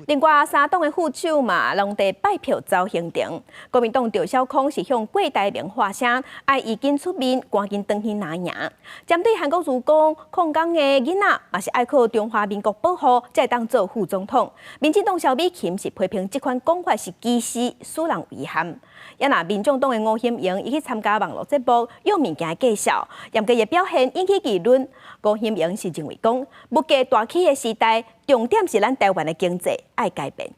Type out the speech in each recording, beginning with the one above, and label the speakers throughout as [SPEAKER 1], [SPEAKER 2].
[SPEAKER 1] 另外，三党的副手嘛，拢在拜票走行程。国民党赵少康是向郭台铭发声，要伊紧出面，赶紧转去拿赢。针对韩国瑜讲，空港的囡仔嘛是爱靠中华民国保护，才会当做副总统。民进党萧美琴是批评这款讲法是歧视，使人遗憾。也那民众党的吴欣盈，伊去参加网络节目，用物件介绍，严格的表现引起议论。吴欣盈是认为讲，物价大起的时代，重点是咱台湾的经济爱改变。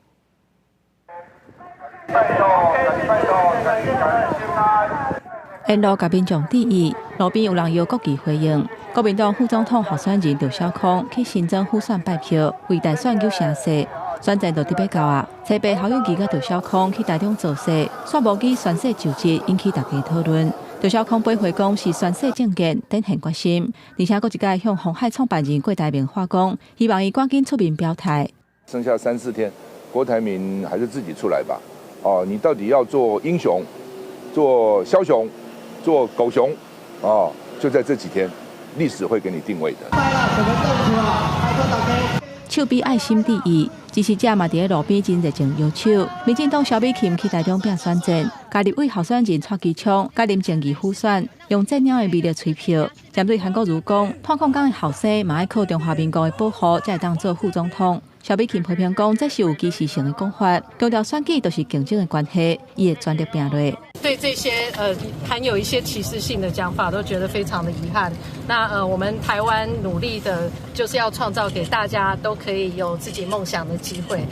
[SPEAKER 2] 沿路甲民众致意，路边有人摇国旗回应。国民党副总统候选人赵少康去新庄府选拜票，为大选求声势。选战就伫要到啊，车牌侯友宜甲赵少康去台中造势，选无机宣誓就职，引起大家讨论。赵少康回讲是宣誓政见，展现决心，而且佫一届向鸿海创办人郭台铭发讲，希望伊赶紧出面表态。
[SPEAKER 3] 剩下3、4天，郭台铭还是自己出来吧。哦，你到底要做英雄、做枭雄、做狗熊？哦，就在这几天，历史会给你定位的。
[SPEAKER 2] 手比爱心第一，支持者嘛伫咧路边真热情摇手。民进党萧美琴去台中拼选战，家立委候选人蔡其昌、甲林正义辅选，用这鸟的魅力吹票。针对韩国瑜讲，探空港的后生嘛爱靠中华民国的保护，才会当做副总统。萧美琴批评讲，这是有歧视性的讲法，强调选举都是竞争的关系，伊会全力拼落。
[SPEAKER 4] 对这些含有一些歧视性的讲法，都觉得非常的遗憾。那我们台湾努力的就是要创造给大家都可以有自己梦想的机会。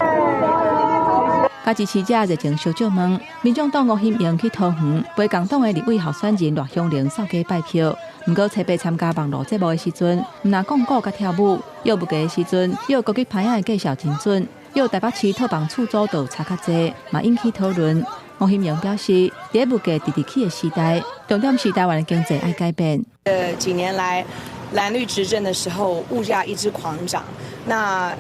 [SPEAKER 2] 甲支持者热情小酒问，民众党吴欣盈去桃园陪共党的立委候选人罗香玲扫街拜票，不过车牌参加网络节目的时阵，唔但讲歌甲跳舞，又不给的时阵，又国际牌仔的介绍真准，又台北市特帮处组都差较济，嘛引起讨论。吴欣盈表示，在物价直直起的时代，重点是台湾的经济爱改变。
[SPEAKER 5] 几年来，蓝绿执政的时候，物价一直狂涨。那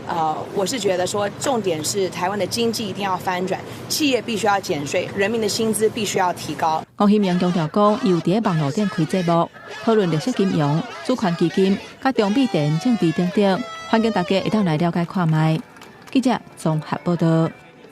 [SPEAKER 5] 我是觉得说，重点是台湾的经济一定要翻转，企业必须要减税，人民的薪资必须要提高。
[SPEAKER 2] 吴欣盈强调讲，伊有伫网络顶开节目，讨论绿色金融、主权基金、甲中美地缘政治等等，欢迎大家会当来了解看卖。记者综合报道。